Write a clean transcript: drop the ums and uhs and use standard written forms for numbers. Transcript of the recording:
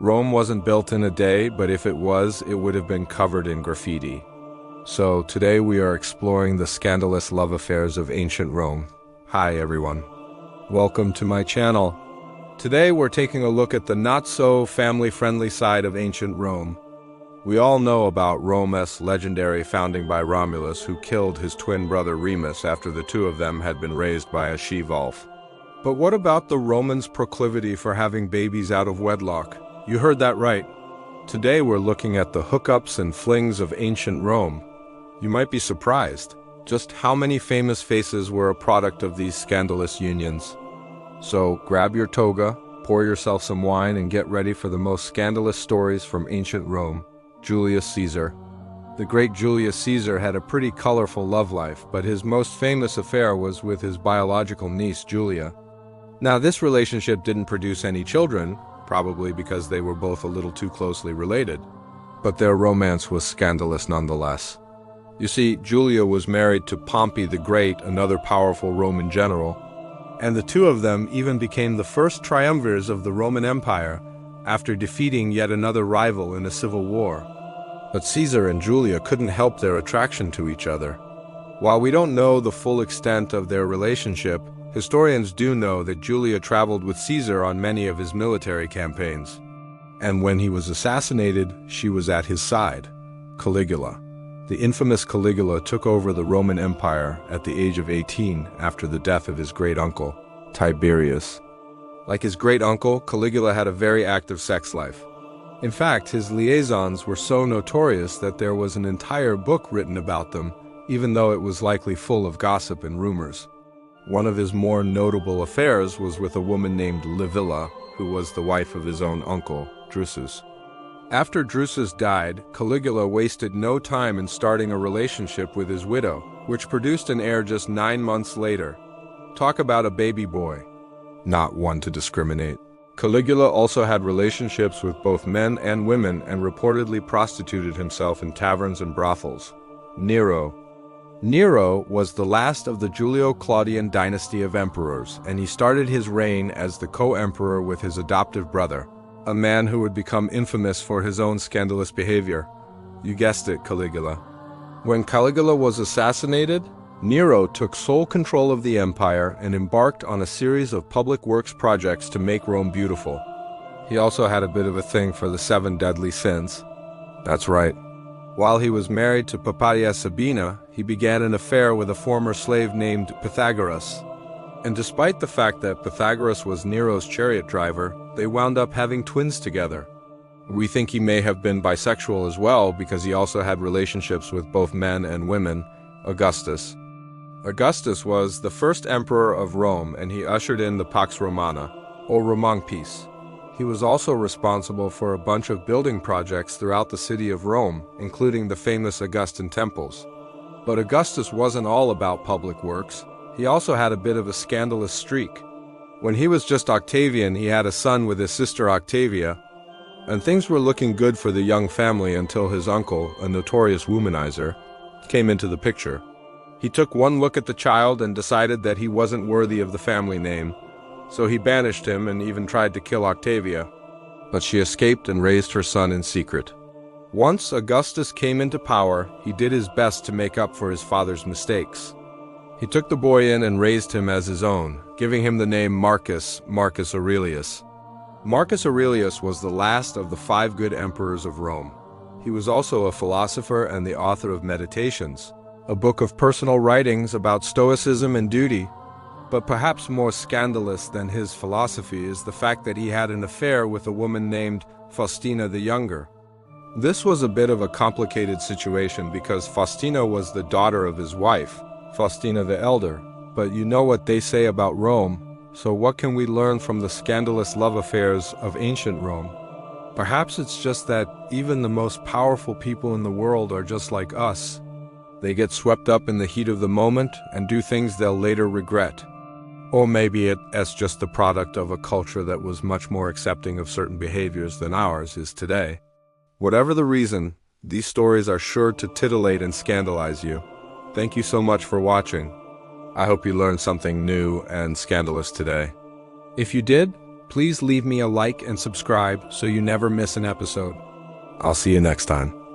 Rome wasn't built in a day, but if it was, it would have been covered in graffiti. So today we are exploring the scandalous love affairs of ancient Rome. Hi everyone. Welcome to my channel. Today we're taking a look at the not-so-family-friendly side of ancient Rome. We all know about Rome's legendary founding by Romulus, who killed his twin brother Remus after the two of them had been raised by a she-wolf. But what about the Romans' proclivity for having babies out of wedlock? You heard that right. Today we're looking at the hookups and flings of ancient Rome. You might be surprised just how many famous faces were a product of these scandalous unions. So grab your toga, pour yourself some wine, and get ready for the most scandalous stories from ancient Rome. Julius Caesar. The great Julius Caesar had a pretty colorful love life, but his most famous affair was with his biological niece, Julia. Now, this relationship didn't produce any children, probably because they were both a little too closely related. But their romance was scandalous nonetheless. You see, Julia was married to Pompey the Great, another powerful Roman general, and the two of them even became the first triumvirs of the Roman Empire after defeating yet another rival in a civil war. But Caesar and Julia couldn't help their attraction to each other. While we don't know the full extent of their relationship, historians do know that Julia traveled with Caesar on many of his military campaigns. And when he was assassinated, she was at his side. Caligula. The infamous Caligula took over the Roman Empire at the age of 18 after the death of his great-uncle, Tiberius. Like his great-uncle, Caligula had a very active sex life. In fact, his liaisons were so notorious that there was an entire book written about them, even though it was likely full of gossip and rumors. One of his more notable affairs was with a woman named Livilla, who was the wife of his own uncle, Drusus. After Drusus died, Caligula wasted no time in starting a relationship with his widow, which produced an heir just 9 months later. Talk about a baby boy. Not one to discriminate. Caligula also had relationships with both men and women and reportedly prostituted himself in taverns and brothels. Nero was the last of the Julio-Claudian dynasty of emperors, and he started his reign as the co-emperor with his adoptive brother, a man who would become infamous for his own scandalous behavior. You guessed it, Caligula. When Caligula was assassinated, Nero took sole control of the empire and embarked on a series of public works projects to make Rome beautiful. He also had a bit of a thing for the 7 deadly sins. That's right. While he was married to Poppaea Sabina, he began an affair with a former slave named Pythagoras. And despite the fact that Pythagoras was Nero's chariot driver, they wound up having twins together. We think he may have been bisexual as well because he also had relationships with both men and women. Augustus. Augustus was the first emperor of Rome, and he ushered in the Pax Romana, or Roman peace. He was also responsible for a bunch of building projects throughout the city of Rome, including the famous Augustan temples. But Augustus wasn't all about public works. He also had a bit of a scandalous streak. When he was just Octavian, he had a son with his sister Octavia, and things were looking good for the young family until his uncle, a notorious womanizer, came into the picture. He took one look at the child and decided that he wasn't worthy of the family name, so he banished him and even tried to kill Octavia. But she escaped and raised her son in secret. Once Augustus came into power, he did his best to make up for his father's mistakes. He took the boy in and raised him as his own, giving him the name Marcus Aurelius. Marcus Aurelius was the last of the 5 good emperors of Rome. He was also a philosopher and the author of Meditations, a book of personal writings about stoicism and duty. But perhaps more scandalous than his philosophy is the fact that he had an affair with a woman named Faustina the Younger. This was a bit of a complicated situation because Faustina was the daughter of his wife, Faustina the Elder. But you know what they say about Rome, so what can we learn from the scandalous love affairs of ancient Rome? Perhaps it's just that even the most powerful people in the world are just like us. They get swept up in the heat of the moment and do things they'll later regret. Or maybe it's just the product of a culture that was much more accepting of certain behaviors than ours is today. Whatever the reason, these stories are sure to titillate and scandalize you. Thank you so much for watching. I hope you learned something new and scandalous today. If you did, Please leave me a like and subscribe so you never miss an episode. I'll see you next time.